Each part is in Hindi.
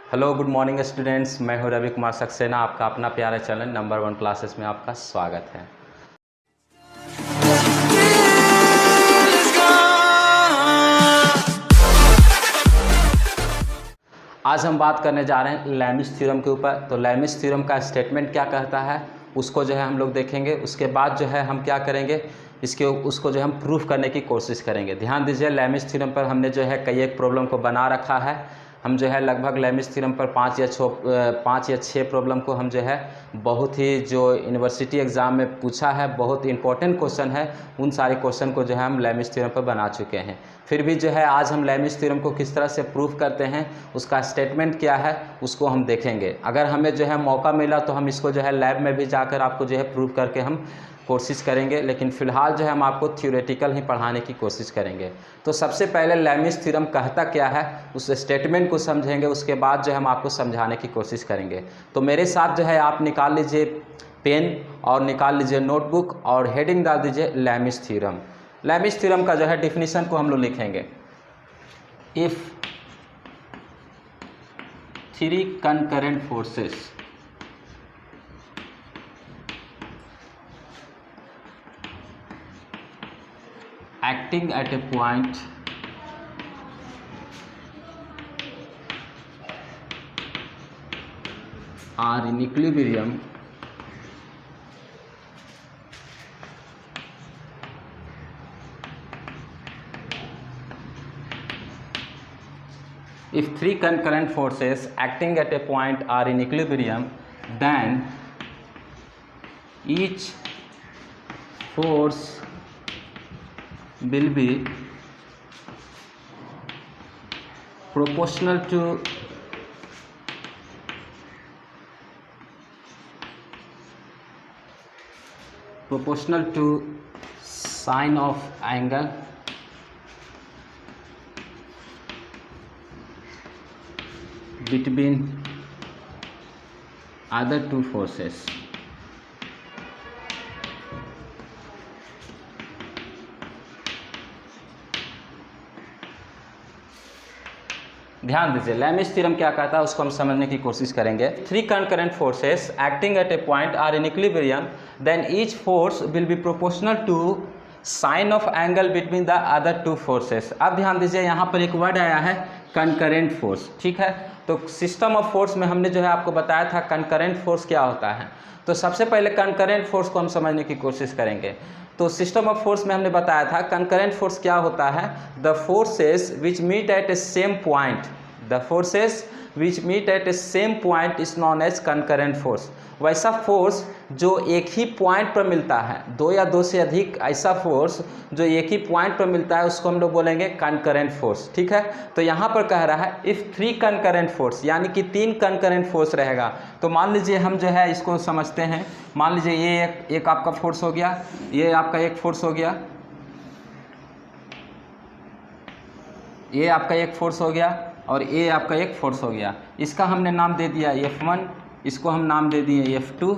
हेलो गुड मॉर्निंग स्टूडेंट्स, मैं हूं रवि कुमार सक्सेना। आपका अपना प्यारा चैनल नंबर 1 क्लासेस में आपका स्वागत है। आज हम बात करने जा रहे हैं लैमिस थ्योरम के ऊपर। तो लैमिस थ्योरम का स्टेटमेंट क्या कहता है उसको जो है हम लोग देखेंगे। उसके बाद जो है हम क्या करेंगे, उसको जो हम प्रूफ करने की कोशिश करेंगे। ध्यान दीजिए, लैमिस थ्योरम पर हमने जो है कई एक प्रॉब्लम को बना रखा है। हम जो है लगभग लैमिस थ्योरम पर 5 या 6 प्रॉब्लम को हम जो है बहुत ही जो यूनिवर्सिटी एग्ज़ाम में पूछा है, बहुत इंपॉर्टेंट क्वेश्चन है, उन सारे क्वेश्चन को जो है हम लैमिस थ्योरम पर बना चुके हैं। फिर भी जो है आज हम लैमिस थ्योरम को किस तरह से प्रूफ करते हैं, उसका स्टेटमेंट क्या है, उसको हम देखेंगे। अगर हमें जो है मौका मिला तो हम इसको जो है लैब में भी जाकर आपको जो है प्रूफ करके हम कोशिश करेंगे, लेकिन फ़िलहाल जो है हम आपको थ्योरेटिकल ही पढ़ाने की कोशिश करेंगे। तो सबसे पहले लैमिस थ्योरम कहता क्या है उस स्टेटमेंट को समझेंगे, उसके बाद जो है हम आपको समझाने की कोशिश करेंगे। तो मेरे साथ जो है आप निकाल लीजिए पेन और निकाल लीजिए नोटबुक और हेडिंग डाल दीजिए लैमिस थ्योरम। लैमिस थ्योरम का जो है डिफिनीशन को हम लोग लिखेंगे। If 3 concurrent forces acting at a point are in equilibrium, if 3 concurrent forces acting at a point are in equilibrium, then each force will be proportional to sine of angle between other two forces। ध्यान दीजिए, लैमिस थ्योरम क्या कहता है उसको हम समझने की कोशिश करेंगे। 3 concurrent forces acting at a point are in equilibrium, then each force will be proportional to sine of angle between the other two forces। अब ध्यान दीजिए, यहाँ पर एक वर्ड आया है कंकरेंट फोर्स, ठीक है। तो सिस्टम ऑफ फोर्स में हमने जो है आपको बताया था कंकरेंट फोर्स क्या होता है। तो सबसे पहले कंकरेंट फोर्स को हम समझने की कोशिश करेंगे। तो सिस्टम ऑफ फोर्स में हमने बताया था कंकरेंट फोर्स क्या होता है, the forces which meet at a same point, the forces which meet at a same point is known as concurrent force. वैसा फोर्स जो एक ही पॉइंट पर मिलता है, 2 या 2 से अधिक ऐसा फोर्स जो एक ही पॉइंट पर मिलता है उसको हम लोग बोलेंगे कंकरेंट फोर्स, ठीक है। तो यहाँ पर कह रहा है इफ़ 3 concurrent फोर्स, यानी कि 3 concurrent फोर्स रहेगा। तो मान लीजिए हम जो है इसको समझते हैं। मान लीजिए ये एक आपका फोर्स हो गया, ये आपका एक फोर्स हो गया, ये आपका एक फोर्स हो गया और ये आपका एक फोर्स हो गया। इसका हमने नाम दे दिया F1, इसको हम नाम दे दिए F2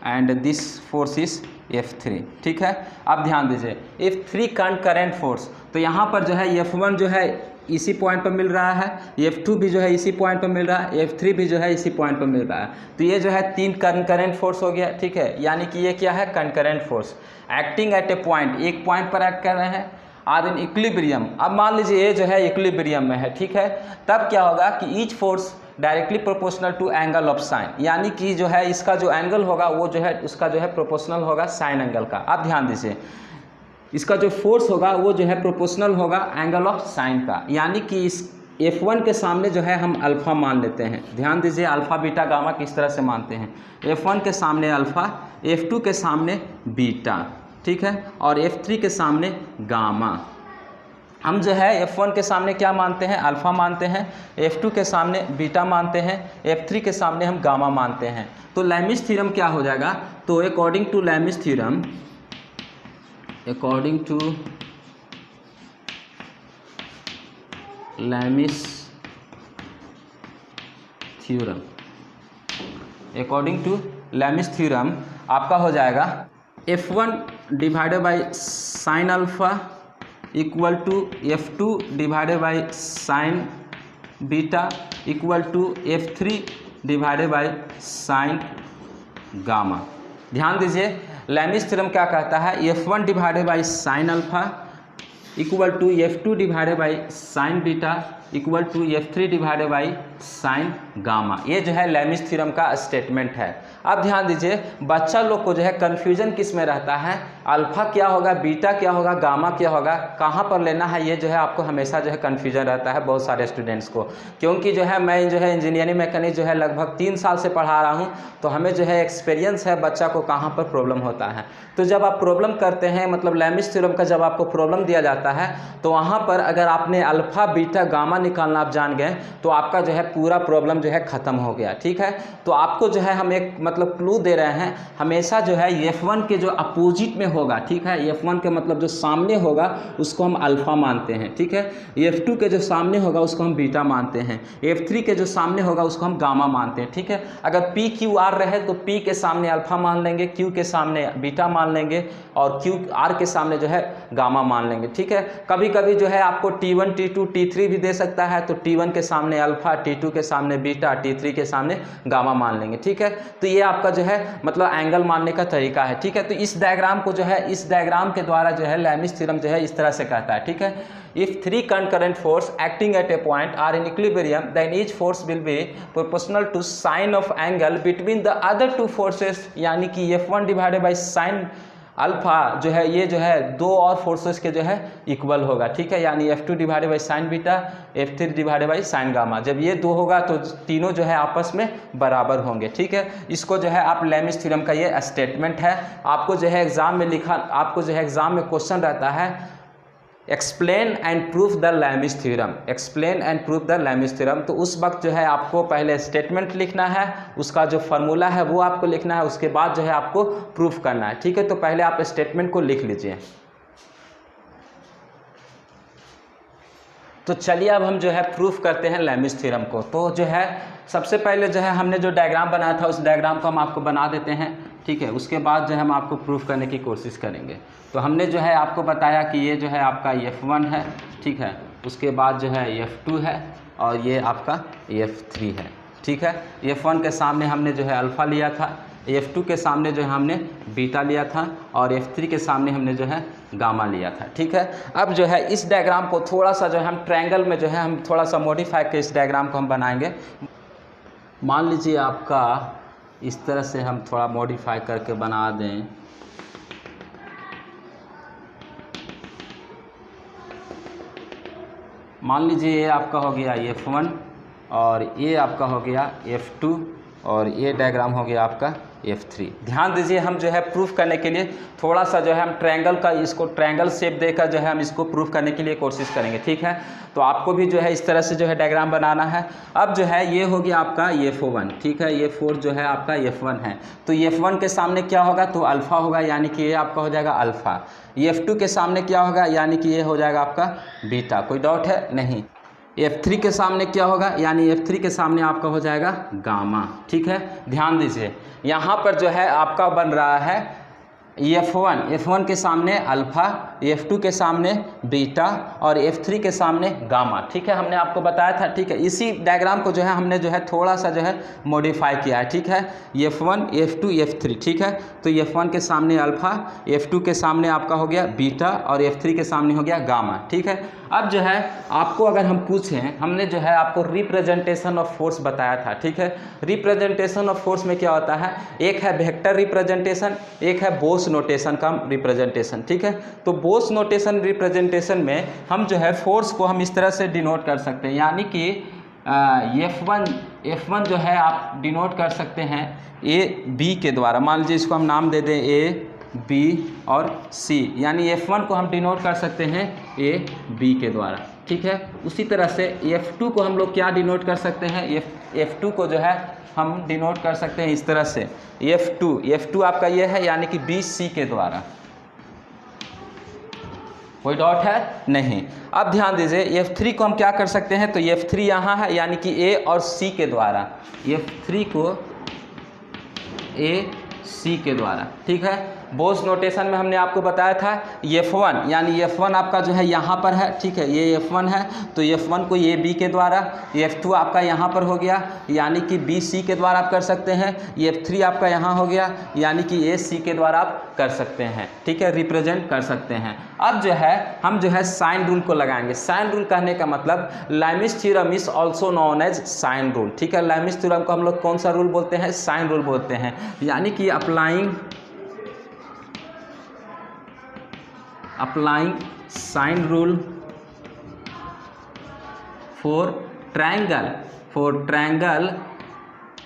and this force is F3, ठीक है। अब ध्यान दीजिए, इफ़ 3 concurrent फोर्स, तो यहाँ पर जो है F1 जो है इसी पॉइंट पर मिल रहा है, F2 भी जो है इसी पॉइंट पर मिल रहा है, F3 भी जो है इसी पॉइंट पर मिल रहा है। तो ये जो है 3 concurrent फोर्स हो गया, ठीक है। यानी कि ये क्या है, concurrent force acting at A point, एक पॉइंट पर एक्ट कर रहे हैं, आर इन इक्विलिब्रियम। अब मान लीजिए ये जो है इक्विलिब्रियम में है, ठीक है। तब क्या होगा कि each force directly proportional to angle of sine, यानी कि जो है इसका जो एंगल होगा वो जो है उसका जो है प्रोपोर्शनल होगा साइन एंगल का। अब ध्यान दीजिए, इसका जो फोर्स होगा वो जो है प्रोपोर्शनल होगा एंगल ऑफ साइन का, यानी कि इस F1 के सामने जो है हम अल्फ़ा मान लेते हैं। ध्यान दीजिए, अल्फ़ा बीटा गामा किस तरह से मानते हैं। F1 के सामने अल्फ़ा, F2 के सामने बीटा, ठीक है, और F3 के सामने गामा। हम जो है F1 के सामने क्या मानते हैं, अल्फ़ा मानते हैं, F2 के सामने बीटा मानते हैं, F3 के सामने हम गामा मानते हैं। तो लैमिस थ्योरम क्या हो जाएगा, तो according to Lami's theorem, according to Lami's theorem, according to Lami's theorem आपका हो जाएगा F1 divided by sine alpha equal to F2 divided by sine beta equal to F3 divided by sine gamma. ध्यान दीजिए लैमिस थ्योरम क्या कहता है, F1 divided by sine alpha equal to F2 divided by sine beta equal to F3 divided by sine gamma. ये जो है लैमिस थ्योरम का स्टेटमेंट है। अब ध्यान दीजिए बच्चा लोग को जो है कन्फ्यूजन किस में रहता है, अल्फा क्या होगा, बीटा क्या होगा, गामा क्या होगा, कहाँ पर लेना है, ये जो है आपको हमेशा जो है कन्फ्यूजन रहता है बहुत सारे स्टूडेंट्स को। क्योंकि जो है मैं जो है इंजीनियरिंग मैकेनिक्स जो है लगभग 3 साल से पढ़ा रहा हूँ, तो हमें जो है एक्सपीरियंस है बच्चा को कहाँ पर प्रॉब्लम होता है। तो जब आप प्रॉब्लम करते हैं मतलब लैमिस थ्योरम का जब आपको प्रॉब्लम दिया जाता है तो वहाँ पर अगर आपने अल्फा बीटा गामा निकालना आप जान गए तो आपका जो है पूरा प्रॉब्लम जो है ख़त्म हो गया। ठीक है, तो आपको जो है हम एक मतलब क्लू दे रहे हैं, हमेशा जो है F1 के जो अपोजिट में होगा, ठीक है, F1 के मतलब जो सामने होगा उसको हम अल्फा मानते हैं। ठीक है, F2 के जो सामने होगा उसको हम बीटा मानते हैं, F3 के जो सामने होगा उसको हम गामा मानते हैं। ठीक है, अगर P Q R रहे तो P के सामने अल्फा मान लेंगे, Q के सामने बीटा मान लेंगे और Q R के सामने जो है गामा मान लेंगे। ठीक है, कभी कभी जो है आपको T1 T2 T3 भी दे सकता है, तो T1 के सामने अल्फा, T2 के सामने बीटा, T3 के सामने गामा मान लेंगे। ठीक है, तो ये आपका जो है मतलब एंगल मानने का तरीका है। ठीक है, तो इस डायग्राम को जो है इस डायग्राम के द्वारा जो है लैमिस थ्योरम जो है इस तरह से कहता है। ठीक है, if 3 concurrent force acting at a point are in equilibrium then each force will be proportional to sine of angle between the other two forces, यानी कि F1 divided by sine alpha जो है ये जो है दो और फोर्सेस के जो है इक्वल होगा। ठीक है, यानी F2 divided by sine beta, F3 divided by sine gamma. जब ये दो होगा तो तीनों जो है आपस में बराबर होंगे। ठीक है, इसको जो है आप लैमिस थ्योरम का ये स्टेटमेंट है। आपको जो है एग्जाम में लिखा, आपको जो है एग्जाम में क्वेश्चन रहता है explain and proof the Lami's theorem, explain and proof the Lami's theorem. तो उस वक्त जो है आपको पहले स्टेटमेंट लिखना है, उसका जो फार्मूला है वो आपको लिखना है, उसके बाद जो है आपको प्रूफ करना है। ठीक है, तो पहले आप स्टेटमेंट को लिख लीजिए। तो चलिए अब हम जो है प्रूफ करते हैं लैमिस थ्योरम को। तो जो है सबसे पहले जो है हमने जो डायग्राम बनाया था उस डायग्राम को हम आपको बना देते हैं। ठीक है, उसके बाद जो है हम आपको प्रूफ करने की कोशिश करेंगे। तो हमने जो है आपको बताया कि ये जो है आपका F1 है। ठीक है, उसके बाद जो है F2 है और ये आपका F3 है। ठीक है, F1 के सामने हमने जो है अल्फ़ा लिया था, F2 के सामने जो है हमने बीटा लिया था और F3 के सामने हमने जो है गामा लिया था। ठीक है, अब जो है इस डायग्राम को थोड़ा सा जो है हम ट्रायंगल में जो है हम थोड़ा सा मॉडिफाई करके इस डायग्राम को हम बनाएंगे। मान लीजिए आपका इस तरह से हम थोड़ा मॉडिफाई करके बना दें। मान लीजिए ये आपका हो गया F1 और ये आपका हो गया F2 और ये डायग्राम हो गया आपका F3। ध्यान दीजिए हम जो है प्रूफ करने के लिए थोड़ा सा जो है हम ट्रायंगल का इसको ट्रायंगल शेप देकर जो है हम इसको प्रूफ करने के लिए कोशिश करेंगे। ठीक है, तो आपको भी जो है इस तरह से जो है डायग्राम बनाना है। अब जो है ये हो गया आपका F1। ठीक है, F4 जो है आपका F1 है, तो F1 के सामने क्या होगा तो अल्फ़ा होगा, यानी कि ये आपका हो जाएगा अल्फ़ा। F2 के सामने क्या होगा, यानी कि ये हो जाएगा आपका बीटा। कोई डाउट है? नहीं। F3 के सामने क्या होगा, यानी F3 के सामने आपका हो जाएगा गामा। ठीक है, ध्यान दीजिए यहाँ पर जो है आपका बन रहा है F1 के सामने अल्फ़ा, F2 के सामने बीटा और F3 के सामने गामा। ठीक है, हमने आपको बताया था। ठीक है, इसी डायग्राम को जो है हमने जो है थोड़ा सा जो है मॉडिफाई किया है। ठीक है, F1 F2 F3। ठीक है, तो F1 के सामने अल्फ़ा, F2 के सामने आपका हो गया बीटा और F3 के सामने हो गया गामा। ठीक है, अब जो है आपको अगर हम पूछें, हमने जो है आपको रिप्रेजेंटेशन ऑफ फोर्स बताया था। ठीक है, रिप्रेजेंटेशन ऑफ फोर्स में क्या होता है, एक है वेक्टर रिप्रेजेंटेशन, एक है बोस नोटेशन का रिप्रेजेंटेशन। ठीक है, तो बोस नोटेशन रिप्रेजेंटेशन में हम जो है फोर्स को हम इस तरह से डिनोट कर सकते हैं, यानी कि F1 जो है आप डिनोट कर सकते हैं A B के द्वारा। मान लीजिए इसको हम नाम दे दें A B और C, यानी F1 को हम डिनोट कर सकते हैं A B के द्वारा। ठीक है, उसी तरह से F2 को हम लोग क्या डिनोट कर सकते हैं, F2 को जो है हम डिनोट कर सकते हैं इस तरह से F2 आपका ये है, यानी कि BC के द्वारा। कोई डाउट है? नहीं। अब ध्यान दीजिए F3 को हम क्या कर सकते हैं, तो F3 यहाँ है, यानी कि A और C के द्वारा, F3 को A C के द्वारा। ठीक है, बोस नोटेशन में हमने आपको बताया था F1 यानी F1 आपका जो है यहाँ पर है, ठीक है, ये F1 है तो F1 को ये B के द्वारा, F2 आपका यहाँ पर हो गया यानी कि B C के द्वारा आप कर सकते हैं, F3 आपका यहाँ हो गया यानी कि A C के द्वारा आप कर सकते हैं, ठीक है, रिप्रेजेंट कर सकते हैं। अब जो है हम जो है साइन रूल को लगाएंगे। साइन रूल कहने का मतलब Lami's theorem is also known as sine rule, ठीक है। लैमिस थ्योरम को हम लोग कौन सा रूल बोलते हैं? साइन रूल बोलते हैं, यानी कि applying sine rule for triangle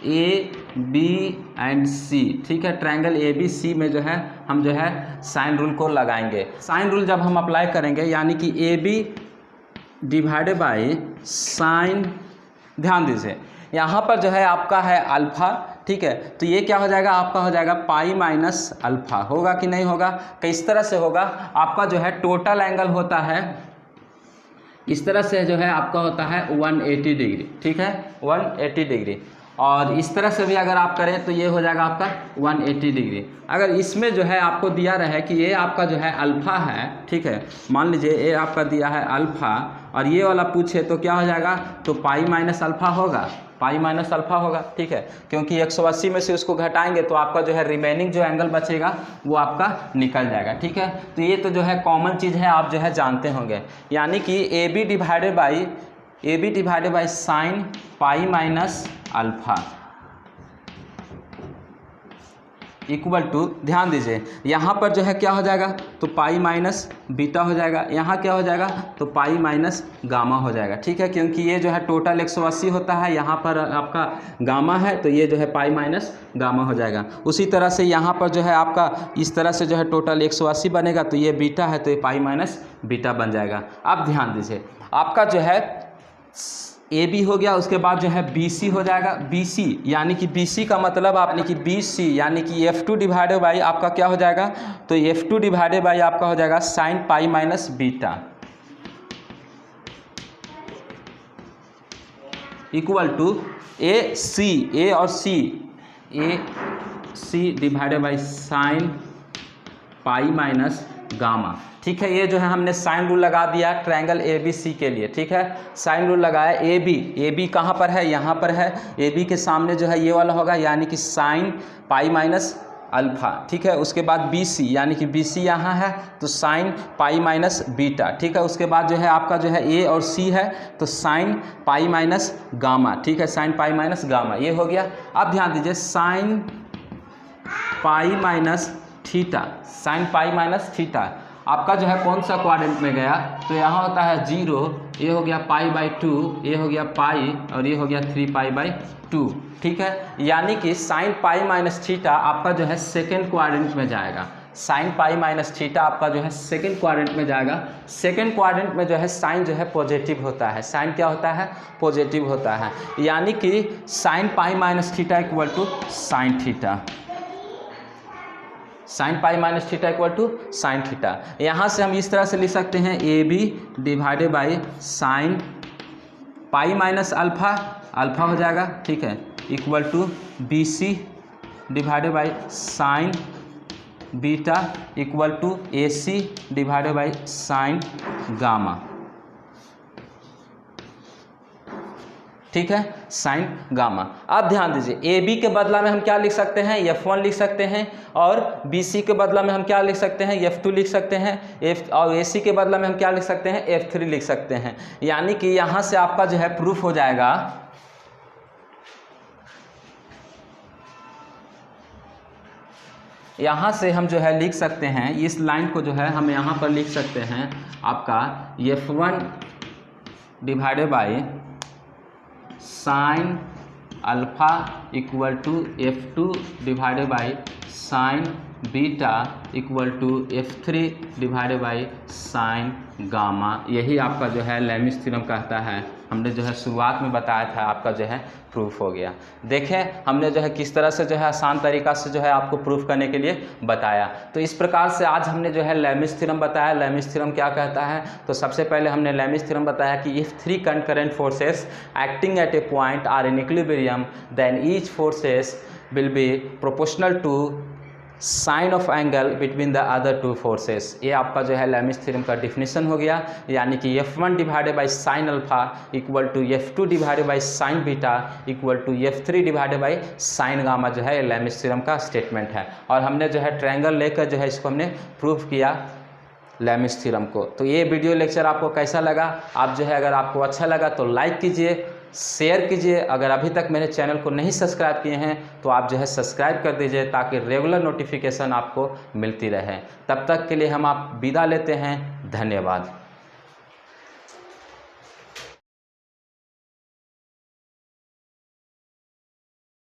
A B and C, ठीक है। ट्रायंगल ए बी सी में जो है हम जो है साइन रूल को लगाएंगे। साइन रूल जब हम अप्लाई करेंगे यानी कि A B divided by sine, ध्यान दीजिए यहाँ पर जो है आपका है अल्फा, ठीक है, तो ये क्या हो जाएगा? आपका हो जाएगा पाई माइनस अल्फा। होगा कि नहीं होगा? किस तरह से होगा? आपका जो है टोटल एंगल होता है इस तरह से, जो है आपका होता है 180 डिग्री, ठीक है, 180 डिग्री। और इस तरह से भी अगर आप करें तो ये हो जाएगा आपका 180 डिग्री। अगर इसमें जो है आपको दिया रहे कि ये आपका जो है अल्फ़ा है, ठीक है, मान लीजिए ये आपका दिया है अल्फ़ा और ये वाला पूछे तो क्या हो जाएगा? तो पाई माइनस अल्फ़ा होगा, पाई माइनस अल्फ़ा होगा, ठीक है, क्योंकि 180 में से उसको घटाएंगे तो आपका जो है रिमेनिंग जो एंगल बचेगा वो आपका निकल जाएगा, ठीक है। तो ये तो जो है कॉमन चीज़ है, आप जो है जानते होंगे, यानी कि A B divided by sine pi minus alpha equal to, ध्यान दीजिए यहाँ पर जो है क्या हो जाएगा? तो पाई माइनस बीटा हो जाएगा, यहाँ क्या हो जाएगा? तो पाई माइनस गामा हो जाएगा, ठीक है, क्योंकि ये जो है टोटल 180 होता है, यहाँ पर आपका गामा है तो ये जो है पाई माइनस गामा हो जाएगा। उसी तरह से यहाँ पर जो है आपका इस तरह से जो है टोटल 180 बनेगा तो ये बीटा है तो ये पाई माइनस बीटा बन जाएगा। अब ध्यान दीजिए आपका जो है ए बी हो गया, उसके बाद जो है बी सी हो जाएगा, बी सी यानी कि बी सी का मतलब आपने कि बी सी यानी कि F2 डिवाइडेड बाई आपका क्या हो जाएगा? तो F2 डिवाइडेड बाई आपका हो जाएगा sine pi minus beta equal to a और c divided by sine pi minus gamma, ठीक है। ये जो है हमने साइन रूल लगा दिया ट्रायंगल ए बी सी के लिए, ठीक है, साइन रूल लगाया। ए बी कहाँ पर है? यहाँ पर है। ए बी के सामने जो है ये वाला होगा यानी कि साइन पाई माइनस अल्फ़ा, ठीक है। उसके बाद बी सी यानी कि बी सी यहाँ है तो साइन पाई माइनस बीटा, ठीक है। उसके बाद जो है आपका जो है ए और सी है तो साइन पाई माइनस गामा, ठीक है, साइन पाई माइनस गामा, ये हो गया। अब ध्यान दीजिए sign pi minus theta, sine pi minus theta आपका जो है कौन सा क्वाड्रेंट में गया? तो यहाँ होता है 0, ये हो गया पाई बाई 2, ये हो गया पाई और ये हो गया 3 पाई बाई 2, ठीक है। यानी कि साइन पाई माइनस थीटा आपका जो है सेकेंड क्वाड्रेंट में जाएगा। साइन पाई माइनस थीटा आपका जो है सेकेंड क्वाड्रेंट में जाएगा। सेकेंड क्वाड्रेंट में जो है साइन जो है पॉजिटिव होता है, साइन क्या होता है? पॉजिटिव होता है, यानी कि sine pi minus theta equal to sine theta, sine pi minus theta equal to sine theta. यहाँ से हम इस तरह से लिख सकते हैं A B divided by sine pi minus alpha हो जाएगा, ठीक है, equal to B C divided by sine beta equal to A C divided by sine gamma, ठीक है, साइन गामा। अब ध्यान दीजिए ए बी के बदला में हम क्या लिख सकते हैं? F1 लिख सकते हैं, और बी सी के बदला में हम क्या लिख सकते हैं? F2 लिख सकते हैं, और ए सी के बदला में हम क्या लिख सकते हैं? F3 लिख सकते हैं। यानी कि यहाँ से आपका जो है प्रूफ हो जाएगा, यहाँ से हम जो है लिख सकते हैं, इस लाइन को जो है हम यहाँ पर लिख सकते हैं आपका F1 divided by sine alpha equal to F2 divided by sine beta equal to F3 divided by sine gamma. यही आपका जो है लैमिस थ्योरम कहता है। हमने जो है शुरुआत में बताया था, आपका जो है प्रूफ हो गया। देखें हमने जो है किस तरह से जो है आसान तरीका से जो है आपको प्रूफ करने के लिए बताया। तो इस प्रकार से आज हमने जो है लैमिस थ्योरम बताया। लैमिस थ्योरम क्या कहता है? तो सबसे पहले हमने लैमिस थ्योरम बताया कि if 3 concurrent forces acting at a point are in equilibrium then each forces will be proportional to sine of angle between the other two forces. ये आपका जो है लेमिस थ्योरम का डिफिनीशन हो गया, यानी कि F1 divided by sine alpha equal to F2 divided by sine beta equal to F3 divided by sine gamma जो है लेमिस थ्योरम का स्टेटमेंट है। और हमने जो है ट्रायंगल लेकर जो है इसको हमने प्रूव किया लेमिस थ्योरम को। तो ये वीडियो लेक्चर आपको कैसा लगा? आप जो है अगर आपको अच्छा लगा तो लाइक कीजिए, शेयर कीजिए। अगर अभी तक मेरे चैनल को नहीं सब्सक्राइब किए हैं तो आप जो है सब्सक्राइब कर दीजिए ताकि रेगुलर नोटिफिकेशन आपको मिलती रहे। तब तक के लिए हम आप विदा लेते हैं। धन्यवाद।